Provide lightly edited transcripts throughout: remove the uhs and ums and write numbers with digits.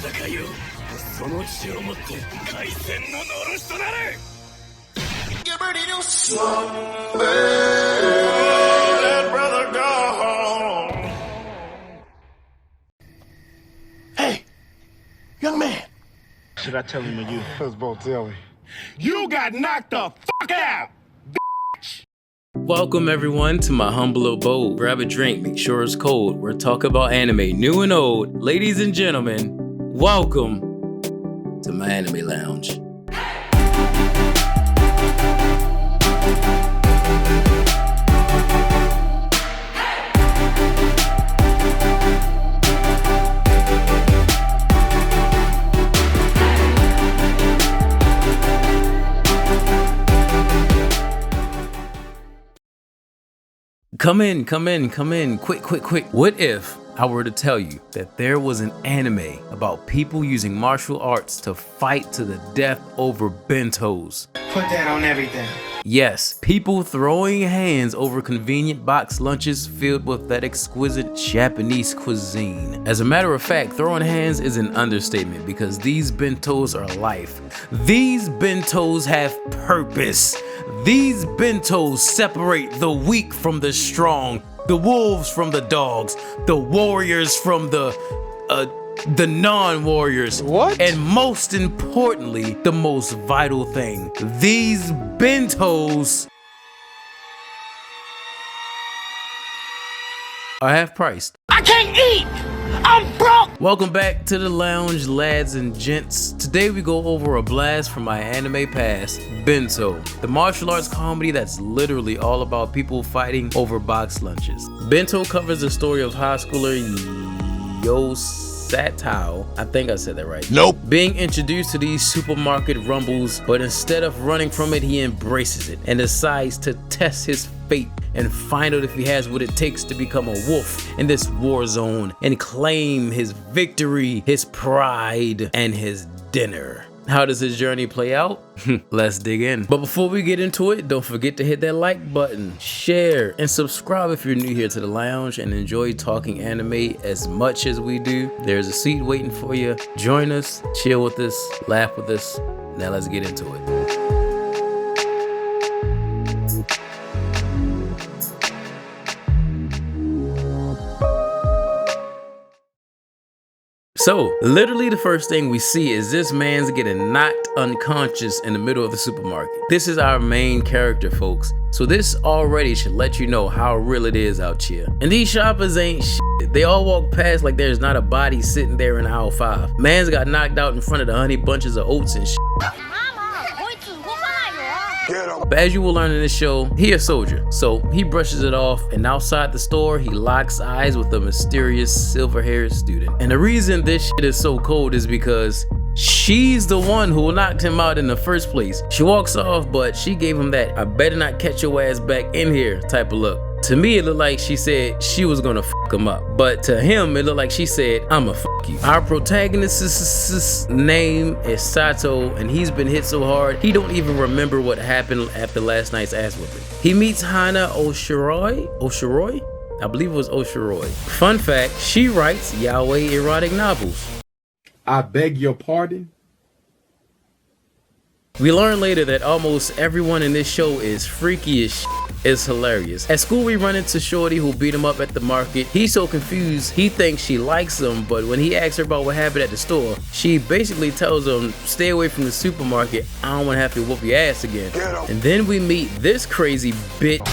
Get ready to slumber, let brother go home. Hey, young man. Should I tell him or you? Let's both tell me. You got knocked the fuck out! Welcome everyone to my humble abode. Grab a drink, make sure it's cold. We're talking about anime, new and old. Ladies and gentlemen, welcome to my anime lounge. Come in, quick. What if I were to tell you that there was an anime about people using martial arts to fight to the death over bentos? Put that on everything. Yes, people throwing hands over convenient box lunches filled with that exquisite Japanese cuisine. As a matter of fact, throwing hands is an understatement because these bentos are life. These bentos have purpose. These bentos separate the weak from the strong, the wolves from the dogs, the warriors from the non-warriors. What? And most importantly, the most vital thing, these bentos are half priced. I can't eat! I'm broke! Welcome back to the lounge, lads and gents. Today we go over a blast from my anime past, Bento, the martial arts comedy that's literally all about people fighting over box lunches. Bento covers the story of high schooler Satao, I think I said that right. Nope. Being introduced to these supermarket rumbles, but instead of running from it, he embraces it and decides to test his fate and find out if he has what it takes to become a wolf in this war zone and claim his victory, his pride, and his dinner. How does his journey play out? Let's dig in. But before we get into it, don't forget to hit that like button, share, and subscribe if you're new here to the lounge and enjoy talking anime as much as we do. There's a seat waiting for you. Join us, chill with us, laugh with us. Now let's get into it. So, literally the first thing we see is this man's getting knocked unconscious in the middle of the supermarket. This is our main character, folks. So this already should let you know how real it is out here. And these shoppers ain't shit. They all walk past like there's not a body sitting there in aisle 5. Man's got knocked out in front of the honey bunches of oats and shit. But as you will learn in this show, he a soldier, so he brushes it off, and outside the store, he locks eyes with a mysterious silver-haired student. And the reason this shit is so cold is because she's the one who knocked him out in the first place. She walks off, but she gave him that "I better not catch your ass back in here" type of look. To me, it looked like she said she was gonna fuck him up. But to him, it looked like she said, "I'ma fuck you." Our protagonist's name is Sato, and he's been hit so hard, he don't even remember what happened after last night's ass whooping. He meets Hana Oshiroi? I believe it was Oshiroi. Fun fact, she writes yaoi erotic novels. I beg your pardon? We learn later that almost everyone in this show is freaky as shit. It's hilarious. At school, we run into Shorty who beat him up at the market. He's so confused, he thinks she likes him, but when he asks her about what happened at the store, she basically tells him, "Stay away from the supermarket. I don't want to have to whoop your ass again." And then we meet this crazy bitch.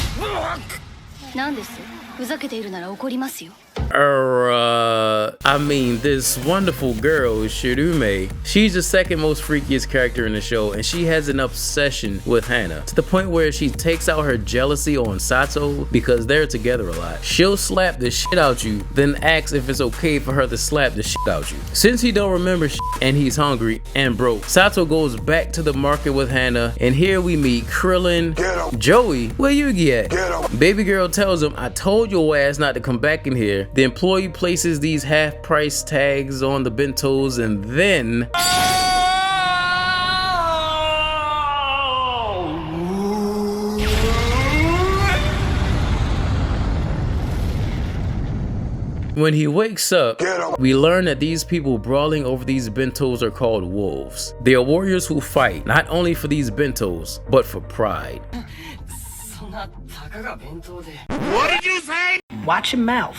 I mean, this wonderful girl, Shirume. She's the second most freakiest character in the show, and she has an obsession with Hana to the point where she takes out her jealousy on Sato because they're together a lot. She'll slap the shit out you, then asks if it's okay for her to slap the shit out you. Since he don't remember shit and he's hungry and broke, Sato goes back to the market with Hana, and here we meet Krillin. Joey, where Yugi at? Baby girl tells him, "I told your ass not to come back in here." The employee places these half-price tags on the bentos, and then When he wakes up, we learn that these people brawling over these bentos are called wolves. They are warriors who fight not only for these bentos, but for pride. What did you say? Watch your mouth.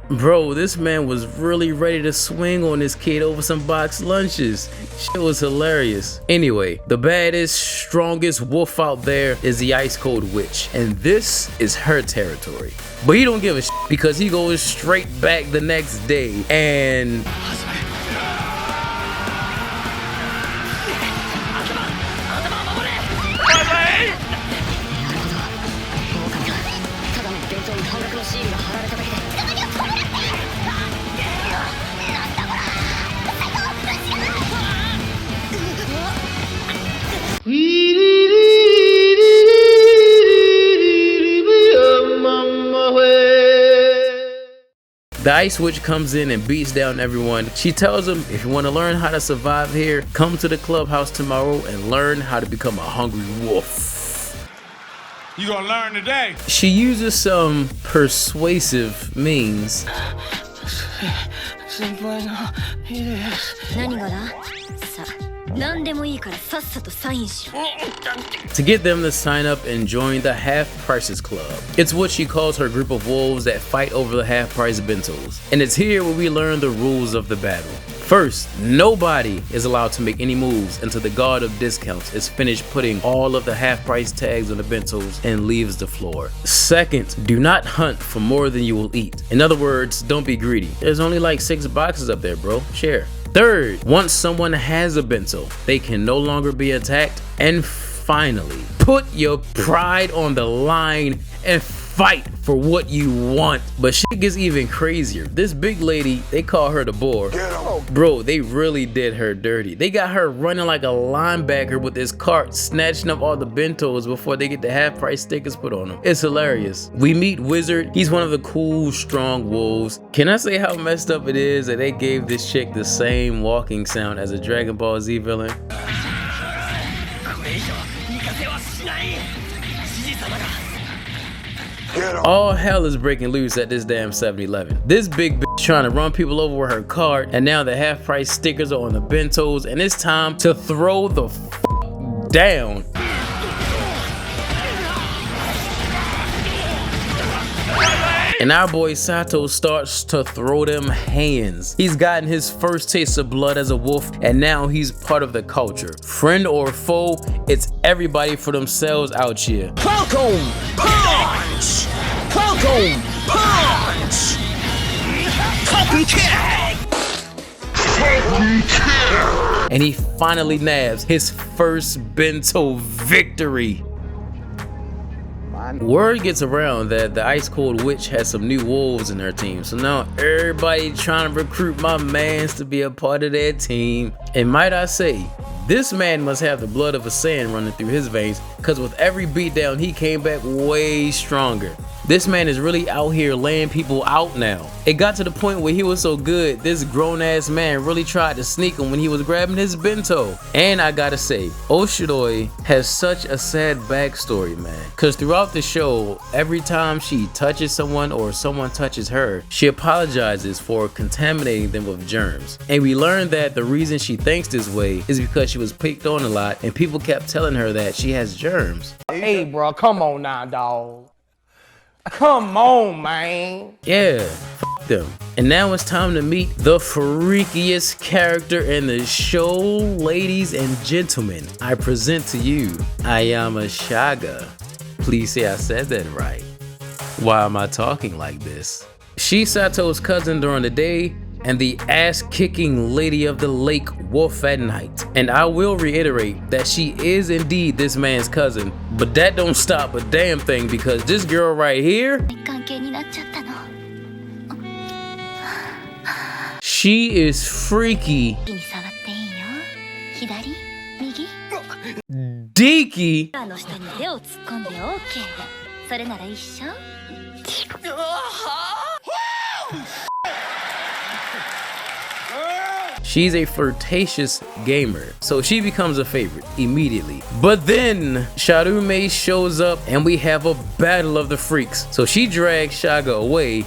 Bro, this man was really ready to swing on this kid over some boxed lunches. Shit was hilarious. Anyway, the baddest, strongest wolf out there is the Ice Cold Witch, and this is her territory. But he don't give a shit because he goes straight back the next day and the Ice Witch comes in and beats down everyone. She tells him, if you want to learn how to survive here, come to the clubhouse tomorrow and learn how to become a hungry wolf. You gonna learn today? She uses some persuasive means to get them to sign up and join the Half Prices Club. It's what she calls her group of wolves that fight over the half price bentos. And it's here where we learn the rules of the battle. First, nobody is allowed to make any moves until the god of discounts is finished putting all of the half price tags on the bentos and leaves the floor. Second, do not hunt for more than you will eat. In other words, don't be greedy. There's only like 6 boxes up there, bro. Share. Third, once someone has a bento, they can no longer be attacked. And finally, put your pride on the line and fight for what you want. But shit gets even crazier. This big lady, they call her the boar. Bro, they really did her dirty. They got her running like a linebacker with this cart, snatching up all the bentos before they get the half price stickers put on them. It's hilarious. We meet Wizard. He's one of the cool, strong wolves. Can I say how messed up it is that they gave this chick the same walking sound as a Dragon Ball Z villain? All hell is breaking loose at this damn 7-Eleven. This big bitch trying to run people over with her cart, and now the half price stickers are on the bentos, and it's time to throw the f down. And our boy Sato starts to throw them hands. He's gotten his first taste of blood as a wolf, and now he's part of the culture. Friend or foe, it's everybody for themselves out here. Talkin! Punch! Talkin! Punch! Copycat! Copycat! And he finally nabs his first bento victory. Word gets around that the Ice Cold Witch has some new wolves in her team, so now everybody trying to recruit my mans to be a part of their team. And might I say, this man must have the blood of a Saiyan running through his veins, because with every beatdown he came back way stronger. This man is really out here laying people out now. It got to the point where he was so good, this grown-ass man really tried to sneak him when he was grabbing his bento. And I gotta say, Oshiroi has such a sad backstory, man. Cause throughout the show, every time she touches someone or someone touches her, she apologizes for contaminating them with germs. And we learned that the reason she thinks this way is because she was picked on a lot and people kept telling her that she has germs. Hey, bro, come on now, dog. Come on, man. Yeah, f them. And now it's time to meet the freakiest character in the show. Ladies and gentlemen, I present to you Ayama Shaga. Please say I said that right. Why am I talking like this? She's Sato's cousin during the day and the ass-kicking lady of the lake wolf at night. And I will reiterate that she is indeed this man's cousin, but that don't stop a damn thing because this girl right here, she is freaky Deaky. she's a flirtatious gamer, so she becomes a favorite immediately. But then Sharume shows up and we have a battle of the freaks. So she drags Shaga away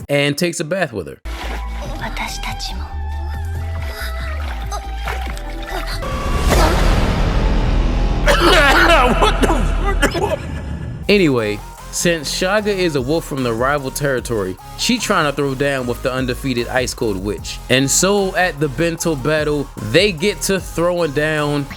and takes a bath with her. Anyway, since Shaga is a wolf from the rival territory, she trying to throw down with the undefeated Ice Cold Witch. And so at the bento battle, they get to throwing down.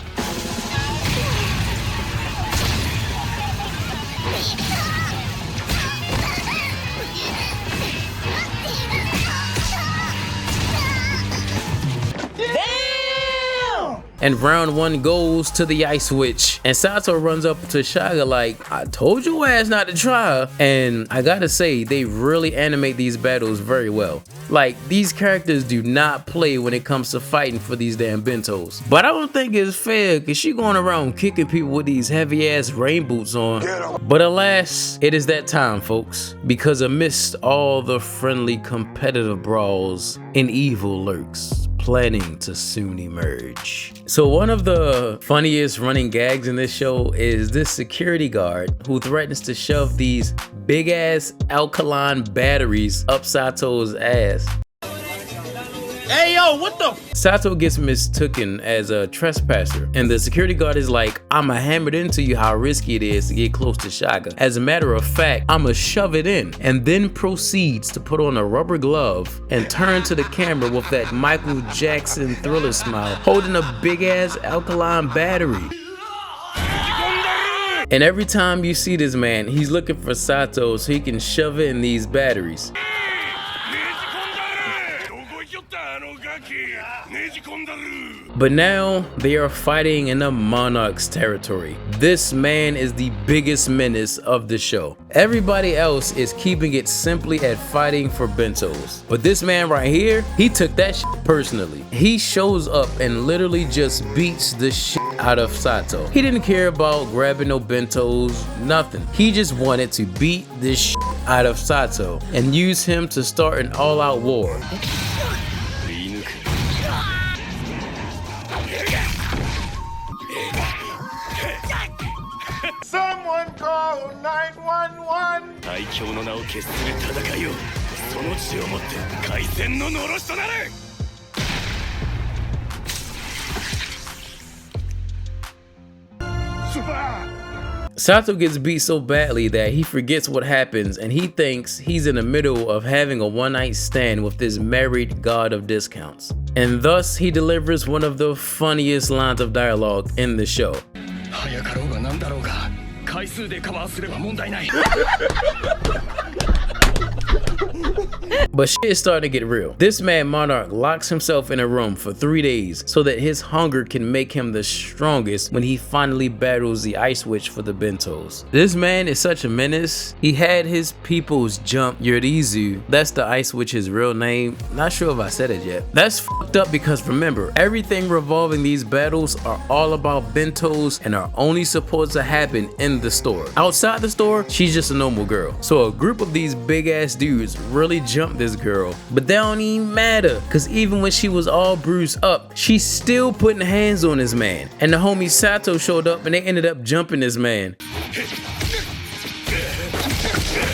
And round one goes to the Ice Witch. And Sato runs up to Shaga like, I told your ass not to try. And I gotta say, they really animate these battles very well. Like, these characters do not play when it comes to fighting for these damn bentos. But I don't think it's fair, cause she going around kicking people with these heavy ass rain boots on. But alas, it is that time, folks. Because amidst all the friendly competitive brawls, an evil lurks, planning to soon emerge. So one of the funniest running gags in this show is this security guard who threatens to shove these big ass alkaline batteries up Sato's ass. Hey, yo, what the? Sato gets mistaken as a trespasser, and the security guard is like, I'ma hammer it into you how risky it is to get close to Shaga. As a matter of fact, I'ma shove it in, and then proceeds to put on a rubber glove and turn to the camera with that Michael Jackson Thriller smile, holding a big ass alkaline battery. And every time you see this man, he's looking for Sato so he can shove it in these batteries. But now they are fighting in the Monarch's territory. This man is the biggest menace of the show. Everybody else is keeping it simply at fighting for bentos. But this man right here, he took that shit personally. He shows up and literally just beats the shit out of Sato. He didn't care about grabbing no bentos, nothing. He just wanted to beat this shit out of Sato and use him to start an all-out war. Someone call 911. Sato gets beat so badly that he forgets what happens and he thinks he's in the middle of having a one-night stand with this married god of discounts. And thus he delivers one of the funniest lines of dialogue in the show. But shit is starting to get real. This man Monarch locks himself in a room for 3 days so that his hunger can make him the strongest when he finally battles the Ice Witch for the bentos. This man is such a menace. He had his peoples jump Yurizu. That's the Ice Witch's real name. Not sure if I said it yet. That's fucked up because remember, everything revolving these battles are all about bentos and are only supposed to happen in the store. Outside the store, she's just a normal girl. So a group of these big ass dudes really jumped this girl, but that don't even matter because even when she was all bruised up, she's still putting hands on this man. And the homie Sato showed up and they ended up jumping this man.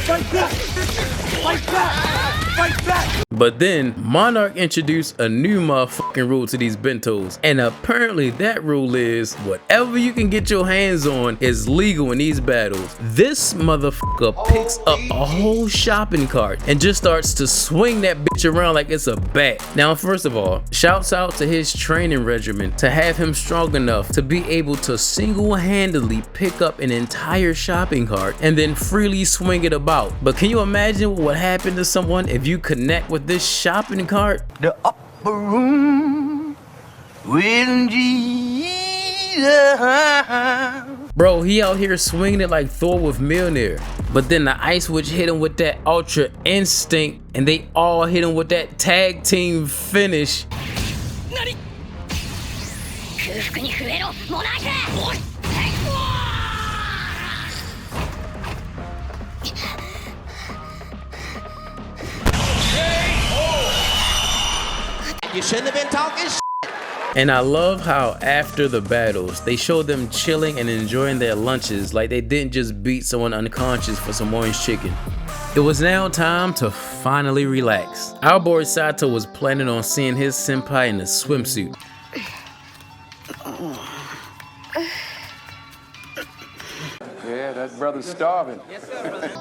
Fight back! Fight back! Fight back! But then Monarch introduced a new motherfucking rule to these bentos, and apparently that rule is whatever you can get your hands on is legal in these battles. This motherfucker picks up a whole shopping cart and just starts to swing that bitch around like it's a bat. Now first of all, shouts out to his training regimen to have him strong enough to be able to single-handedly pick up an entire shopping cart and then freely swing it about. But can you imagine what would happen to someone if you connect with this shopping cart? The upper room with Jesus. Bro, he out here swinging it like Thor with Mjolnir. But then the Ice Witch hit him with that Ultra Instinct and they all hit him with that tag team finish. You shouldn't have been talking shit. And I love how after the battles, they show them chilling and enjoying their lunches like they didn't just beat someone unconscious for some orange chicken. It was now time to finally relax. Our boy Sato was planning on seeing his senpai in a swimsuit. Yeah, that brother's starving.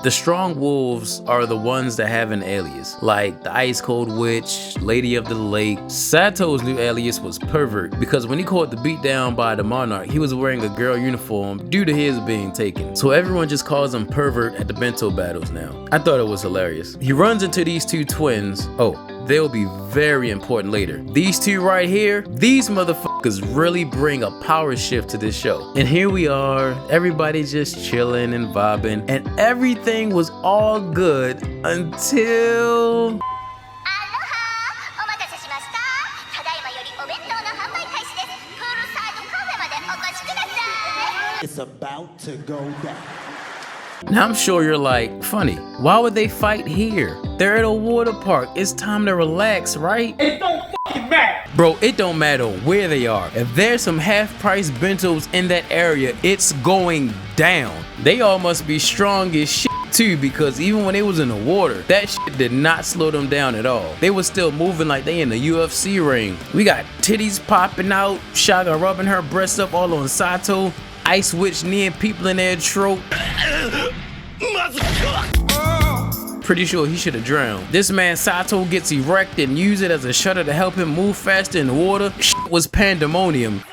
The strong wolves are the ones that have an alias, like the Ice Cold Witch, Lady of the Lake. Sato's new alias was Pervert because when he caught the beat down by the Monarch, he was wearing a girl uniform due to his being taken. So everyone just calls him Pervert at the bento battles now. I thought it was hilarious. He runs into these two twins. Oh, they'll be very important later. These two right here, these motherfuckers really bring a power shift to this show. And here we are, everybody just chilling and vibing, and everything was all good until... It's about to go down. Now I'm sure you're like, Funny, why would they fight here? They're at a water park. It's time to relax, right? It don't fucking matter. Bro, it don't matter where they are. If there's some half-price bentos in that area, it's going down. They all must be strong as shit too, because even when they was in the water, that shit did not slow them down at all. They was still moving like they in the UFC ring. We got titties popping out, Shaga rubbing her breasts up all on Sato, Ice Witch kneeing people in their throat. Pretty sure he should have drowned. This man Sato gets erect and use it as a shutter to help him move faster in the water. Shit was pandemonium.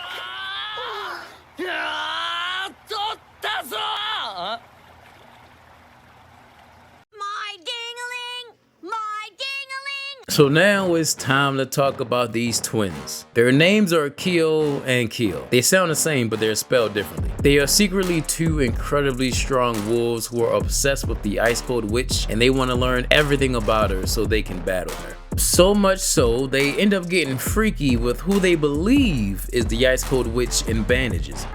So now it's time to talk about these twins. Their names are Kyo and Kyo. They sound the same, but they're spelled differently. They are secretly two incredibly strong wolves who are obsessed with the Ice Cold Witch, and they want to learn everything about her so they can battle her. So much so, they end up getting freaky with who they believe is the Ice Cold Witch in bandages.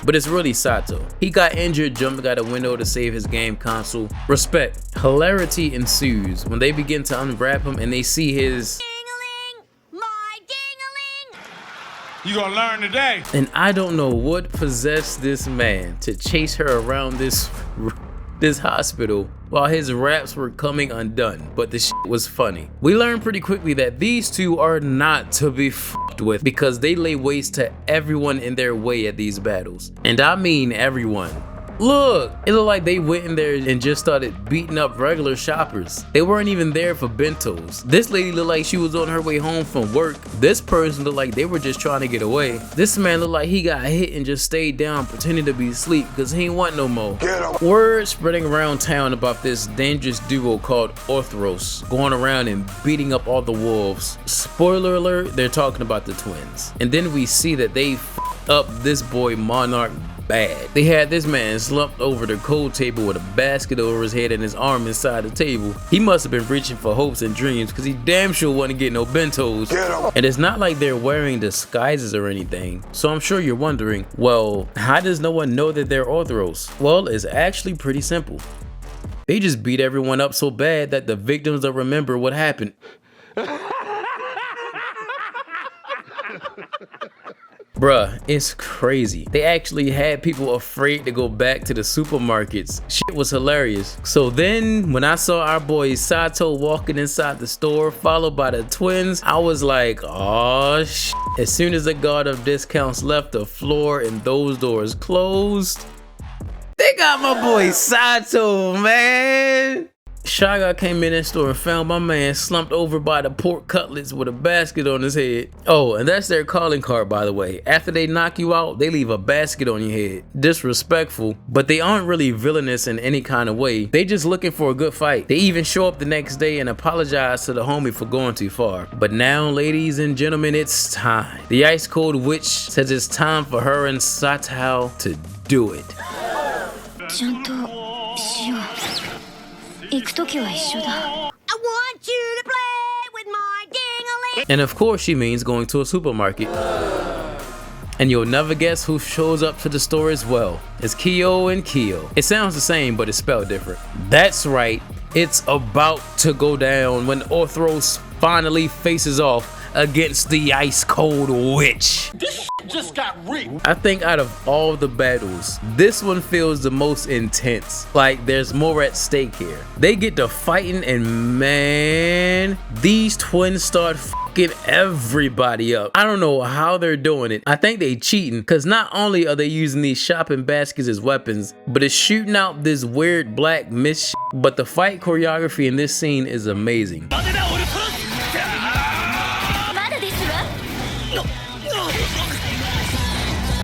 But it's really Sato. He got injured jumping out a window to save his game console. Respect. Hilarity ensues when they begin to unwrap him and they see his You gonna learn today. And I don't know what possessed this man to chase her around this hospital while his raps were coming undone, but the shit was funny. We learned pretty quickly that these two are not to be fucked with because they lay waste to everyone in their way at these battles. And I mean everyone. Look, it looked like they went in there and just started beating up regular shoppers. They weren't even there for bentos. This lady looked like she was on her way home from work. This person looked like they were just trying to get away. This man looked like he got hit and just stayed down pretending to be asleep because he ain't want no more. Word spreading around town about this dangerous duo called Orthros going around and beating up all the wolves. Spoiler alert, they're talking about the twins. And then we see that they f***ed up this boy Monarch bad. They had this man slumped over the cold table with a basket over his head and his arm inside the table. He must have been reaching for hopes and dreams because he damn sure wasn't getting no bentos. And it's not like they're wearing disguises or anything. So I'm sure you're wondering, well, how does no one know that they're Orthros? Well, it's actually pretty simple. They just beat everyone up so bad that the victims don't remember what happened. Bruh, it's crazy. They actually had people afraid to go back to the supermarkets. Shit was hilarious. So then, when I saw our boy Sato walking inside the store, followed by the twins, I was like, oh shit. As soon as the guard of discounts left the floor and those doors closed, they got my boy Sato, man. Shaga came in that store and found my man slumped over by the pork cutlets with a basket on his head. Oh, and that's their calling card, by the way. After they knock you out, they leave a basket on your head. Disrespectful, but they aren't really villainous in any kind of way. They just looking for a good fight. They even show up the next day and apologize to the homie for going too far. But now, ladies and gentlemen, it's time. The Ice Cold Witch says it's time for her and Sato to do it. I want you to play with my ding-a-ling. And of course she means going to a supermarket. And you'll never guess who shows up to the store as well. It's Kyo and Kyo. It sounds the same, but it's spelled different. That's right, It's about to go down when Orthros finally faces off against the ice cold witch. This just got real. I think out of all the battles, this one feels the most intense. Like there's more at stake here. They get to fighting and man, these twins start fucking everybody up. I don't know how they're doing it. I think they cheating because not only are they using these shopping baskets as weapons, but it's shooting out this weird black mist shit. But the fight choreography in this scene is amazing.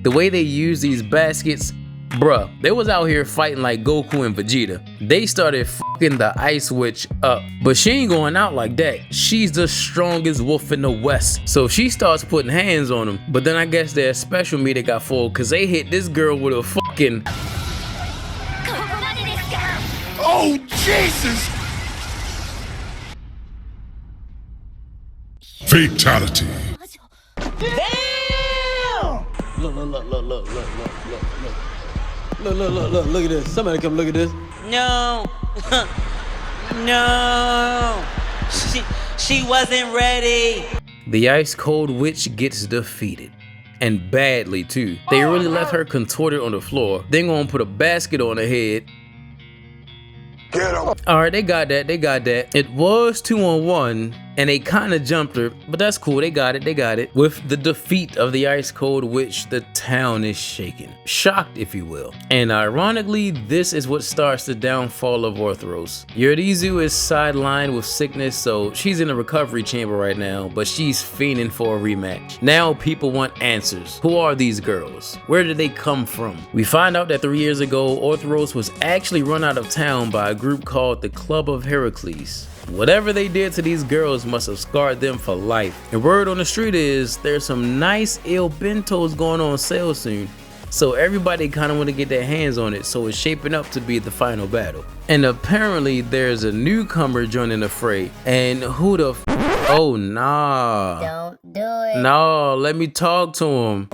The way they use these baskets, bruh, they was out here fighting like Goku and Vegeta. They started fucking the ice witch up, but she ain't going out like that. She's the strongest wolf in the west, so she starts putting hands on them. But then I guess their special meter got full because they hit this girl with a fucking... Oh, Jesus! Fatality. Look at this. Somebody come look at this. No. No. She wasn't ready. The ice cold witch gets defeated. And badly too. They really left her contorted on the floor. Then gonna put a basket on her head. Alright, they got that. It was 2-on-1 and they kind of jumped her, but that's cool. They got it. With the defeat of the ice cold witch, the town is shaken. Shocked, if you will. And ironically, this is what starts the downfall of Orthros. Yurizu is sidelined with sickness, so she's in a recovery chamber right now, but she's fiending for a rematch. Now people want answers. Who are these girls? Where did they come from? We find out that 3 years ago, Orthros was actually run out of town by a group called the Club of Heracles. Whatever they did to these girls must have scarred them for life. And word on the street is there's some nice ill bentos going on sale soon. So everybody kind of want to get their hands on it, so it's shaping up to be the final battle. And apparently there's a newcomer joining the fray. And who the oh nah. Don't do it. No, let me talk to him.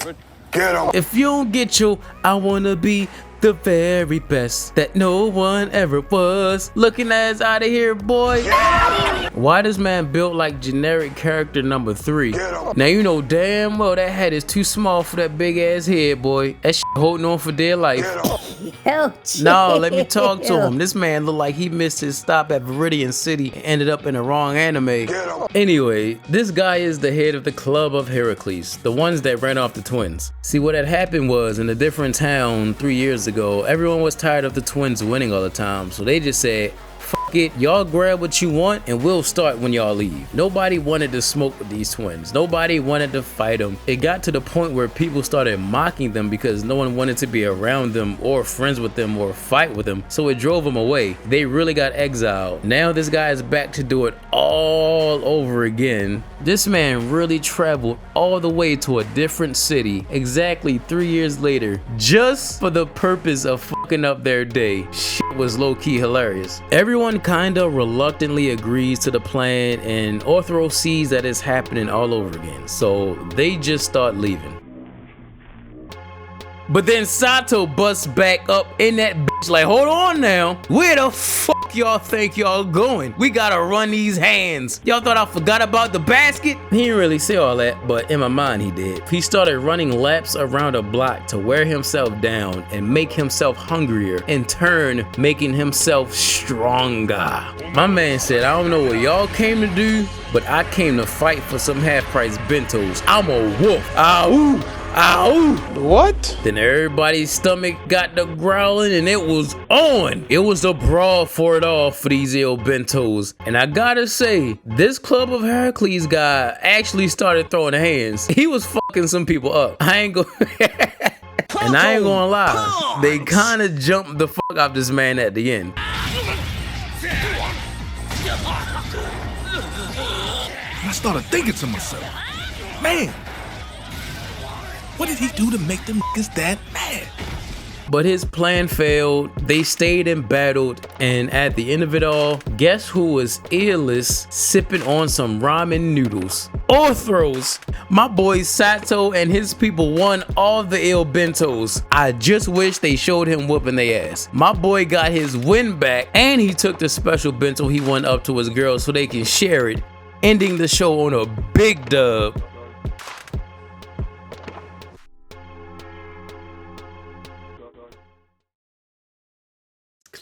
Get him. If you don't get your I wanna be the very best that no one ever was. Looking ass out of here, boy. Why this man built like generic character number 3? Now you know damn well that head is too small for that big ass head, boy. That shit holding on for dear life. No, let me talk to him. This man looked like he missed his stop at Viridian City and ended up in the wrong anime. Anyway, this guy is the head of the Club of Heracles, the ones that ran off the twins. See, what had happened was in a different town 3 years ago, everyone was tired of the twins winning all the time, so they just said, fuck it, y'all grab what you want and we'll start when y'all leave. Nobody wanted to smoke with these twins. Nobody wanted to fight them. It got to the point where people started mocking them because no one wanted to be around them or friends with them or fight with them, so it drove them away. They really got exiled. Now this guy is back to do it all over again. This man really traveled all the way to a different city exactly 3 years later just for the purpose of fucking up their day. Shit was low-key hilarious. Everyone kinda reluctantly agrees to the plan and Orthros sees that it's happening all over again, so they just start leaving. But then Sato busts back up in that bitch like, hold on now, where the fuck y'all think y'all going? We gotta run these hands. Y'all thought I forgot about the basket? He didn't really say all that, but in my mind he did. He started running laps around a block to wear himself down and make himself hungrier, in turn making himself stronger. My man said, I don't know what y'all came to do, but I came to fight for some half-price bentos. I'm a wolf. Ow! Ow! What? Then everybody's stomach got the growling and it was on. It was a brawl for it all for these ill bentos. And I gotta say, this Club of Heracles guy actually started throwing hands. He was fucking some people up. I ain't gonna and I ain't gonna lie, they kinda jumped the fuck off this man at the end. I started thinking to myself, man, what did he do to make them niggas that mad? But his plan failed. They stayed and battled, and at the end of it all, guess who was earless sipping on some ramen noodles? Orthros! My boy Sato and his people won all the ill bentos. I just wish they showed him whooping their ass. My boy got his win back, and he took the special bento he won up to his girl so they can share it, ending the show on a big dub.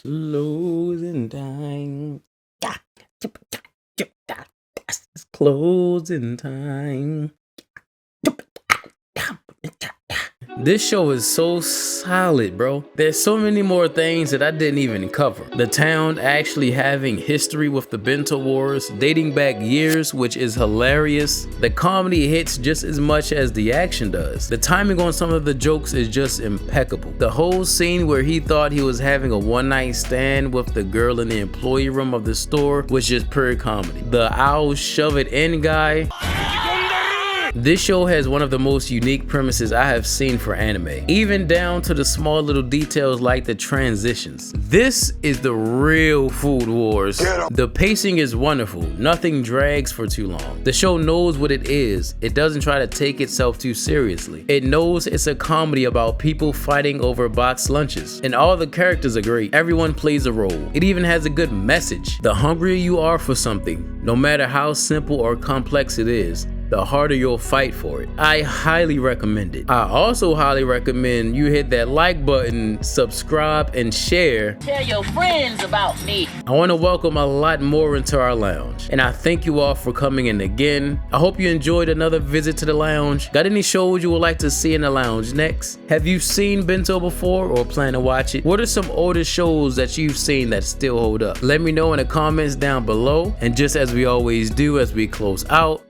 Closing time. It's closing time. This show is so solid, bro. There's so many more things that I didn't even cover. The town actually having history with the bento wars dating back years, which is hilarious. The comedy hits just as much as the action does. The timing on some of the jokes is just impeccable. The whole scene where he thought he was having a one-night stand with the girl in the employee room of the store was just pure comedy. The "I'll shove it in" guy. This show has one of the most unique premises I have seen for anime, even down to the small little details like the transitions. This is the real Food Wars. The pacing is wonderful, nothing drags for too long. The show knows what it is. It doesn't try to take itself too seriously. It knows it's a comedy about people fighting over boxed lunches, and all the characters are great. Everyone plays a role. It even has a good message. The hungrier you are for something, no matter how simple or complex it is, the harder you'll fight for it. I highly recommend it. I also highly recommend you hit that like button, subscribe, and share. Tell your friends about me. I want to welcome a lot more into our lounge, and I thank you all for coming in again. I hope you enjoyed another visit to the lounge. Got any shows you would like to see in the lounge next? Have you seen Bento before or plan to watch it? What are some older shows that you've seen that still hold up? Let me know in the comments down below. And just as we always do as we close out,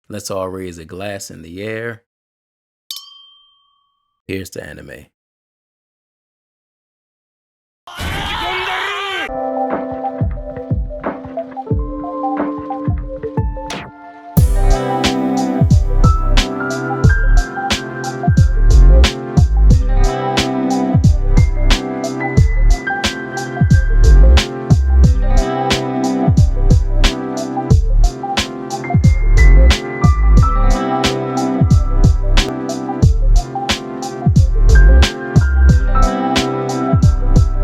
let's all raise a glass in the air. Here's to anime.